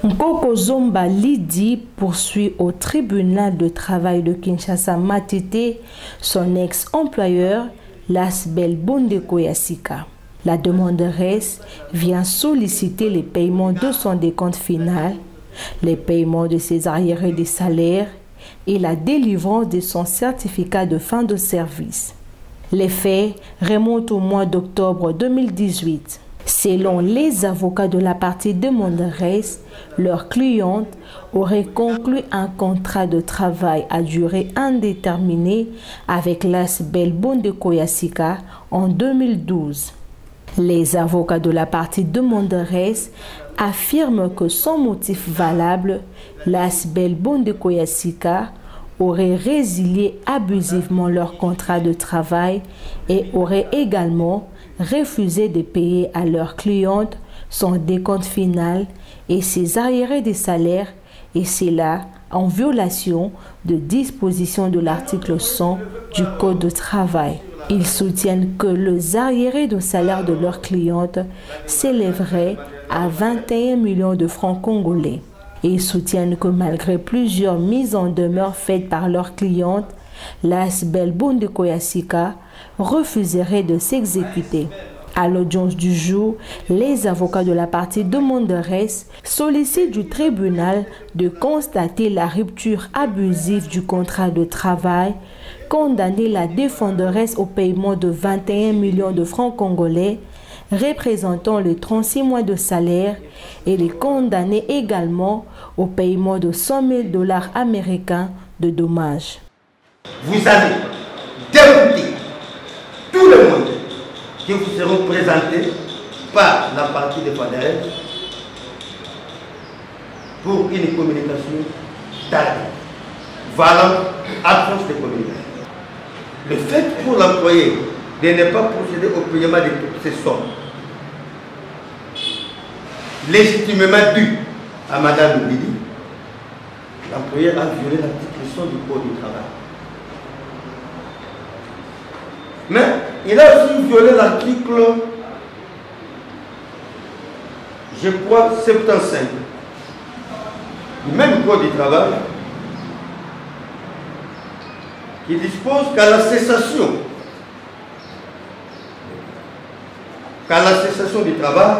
Nkoko Zomba Lydie poursuit au tribunal de travail de Kinshasa Matete son ex-employeur Lasbel Bondeko Yassika. La demanderesse vient solliciter les paiements de son décompte final, les paiements de ses arriérés des salaires et la délivrance de son certificat de fin de service. Les faits remontent au mois d'octobre 2018. Selon les avocats de la partie demanderesse, leur cliente aurait conclu un contrat de travail à durée indéterminée avec Lasbel Bondeko Yassika en 2012. Les avocats de la partie demanderesse affirment que sans motif valable, Lasbel Bondeko Yassika aurait résilié abusivement leur contrat de travail et aurait également refusé de payer à leur cliente son décompte final et ses arriérés des salaires, et cela en violation de dispositions de l'article 100 du Code du travail. Ils soutiennent que les arriérés de salaire de leur cliente s'élèveraient à 21 millions de francs congolais. Ils soutiennent que malgré plusieurs mises en demeure faites par leur cliente, Lasbel Bondeko Yassika refuserait de s'exécuter. À l'audience du jour, les avocats de la partie demanderesse sollicitent du tribunal de constater la rupture abusive du contrat de travail, condamner la défenderesse au paiement de 21 millions de francs congolais, représentant les 36 mois de salaire, et les condamner également au paiement de 100 000 $ américains de dommages. Vous allez dérouter tout le monde qui vous seront présentés par la partie de Faderès pour une communication tardive, valant absence de communication. Le fait pour l'employé de ne pas procéder au paiement de toutes ces sommes légitimement dues à Madame Lydie, l'employé a violé l'article 100 du Code du travail. Mais il a aussi violé l'article, je crois, 75 du même Code du travail, qui dispose qu'à la cessation du travail,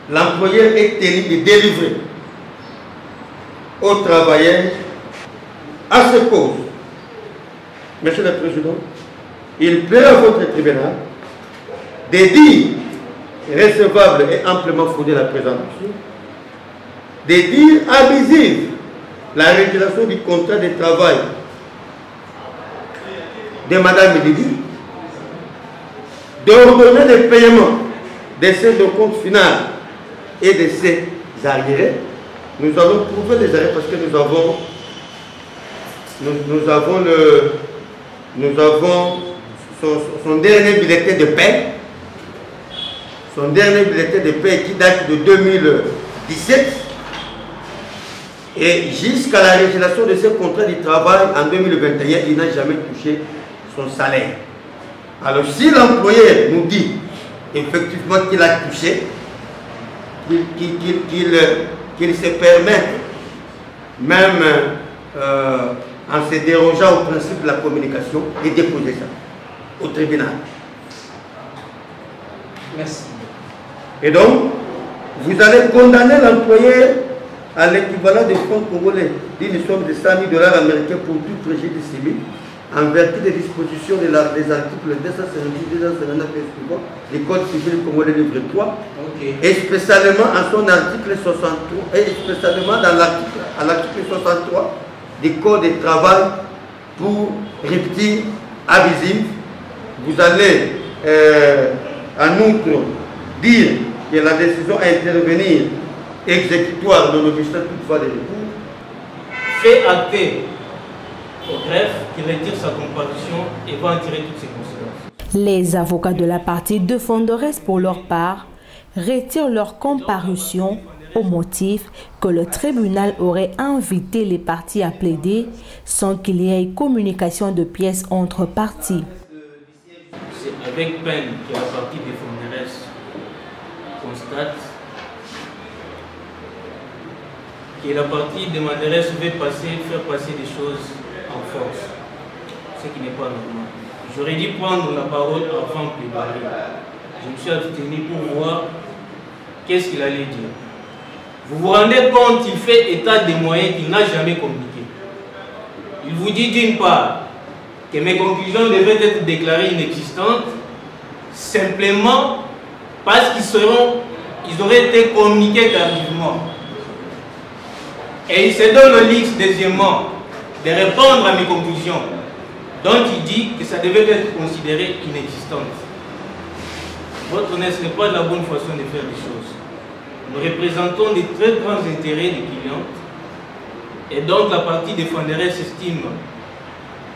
l'employeur est tenu de délivrer aux travailleurs à ce cause. Monsieur le Président, il plaît à votre tribunal de dire recevable et amplement fondée la présentation, de dire abusive la régulation du contrat de travail de Madame Lydie, d'ordonner le paiement de ses comptes final et de ses arriérés. Nous allons prouver les arrêts parce que nous avons son dernier bulletin de paie. Son dernier bulletin de paie qui date de 2017. Et jusqu'à la régulation de ce contrat de travail en 2021, il n'a jamais touché son salaire. Alors si l'employeur nous dit effectivement qu'il a touché, qu'il se permet, même en se dérogeant au principe de la communication, de déposer ça au tribunal. Merci. Et donc, vous allez condamner l'employeur à l'équivalent de francs congolais d'une somme de 100 000 $ américains pour tout préjudice civil, en vertu des dispositions des articles 270, 279 et suivants du Code civil congolais livre 3, et spécialement en son article 63, et spécialement dans l'article 63 du Code du travail pour rupture abusive. Vous allez en outre dire que la décision à intervenir exécutoire de l'objet toutefois des recours. Fait acter au greffe qu'il retire sa comparution et va en tirer toutes ses conséquences. Les avocats de la partie défenderesse, pour leur part, retirent leur comparution au motif que le tribunal aurait invité les parties à plaider sans qu'il y ait communication de pièces entre parties. C'est avec peine que la partie défenderesse constate que la partie demanderesse veut faire passer des choses en force, ce qui n'est pas normal. J'aurais dû prendre la parole avant plaidoyer. Je me suis abstenu pour voir qu'est-ce qu'il allait dire. Vous vous rendez compte, il fait état des moyens qu'il n'a jamais communiqués. Il vous dit d'une part que mes conclusions devaient être déclarées inexistantes simplement parce qu'ils auraient été communiqués tardivement. Et il se donne le luxe, deuxièmement, de répondre à mes conclusions, dont il dit que ça devait être considéré inexistante. Votre honnêteté n'est pas la bonne façon de faire les choses. Nous représentons des très grands intérêts des clients, et donc la partie défenderesse estime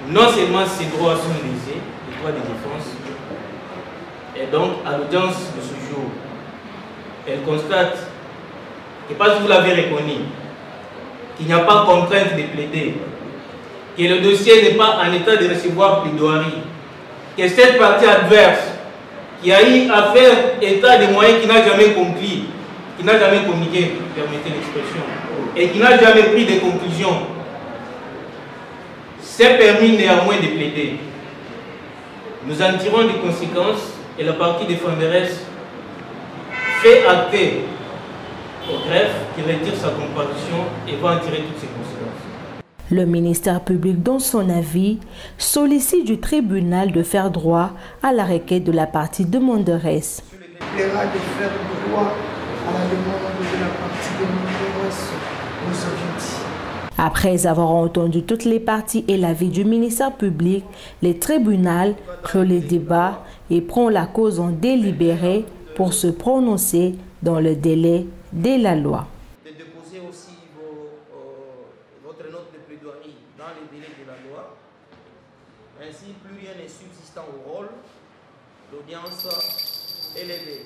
non seulement ses droits sont lésés, les droits de défense, et donc à l'audience de ce jour, elle constate que parce que vous l'avez reconnu, qu'il n'y a pas contrainte de plaider, que le dossier n'est pas en état de recevoir plaidoirie, que cette partie adverse qui a eu à faire état des moyens qui n'a jamais conclu, qui n'a jamais communiqué, permettez l'expression, et qui n'a jamais pris de conclusions, s'est permis néanmoins de plaider. Nous en tirons des conséquences et la partie défenderesse fait acter au greffe qu'il retire sa comparution et va en tirer toutes ses conséquences. Le ministère public, dans son avis, sollicite du tribunal de faire droit à la requête de la partie demanderesse. Il plaira de faire droit à la demande de la partie demanderesse aujourd'hui. Après avoir entendu toutes les parties et l'avis du ministère public, le tribunal clôt les débats et prend la cause en délibéré pour se prononcer dans le délai de la loi. De déposer aussi votre note de plaidoirie dans les délais de la loi. Ainsi, plus rien n'est subsistant au rôle. L'audience est levée.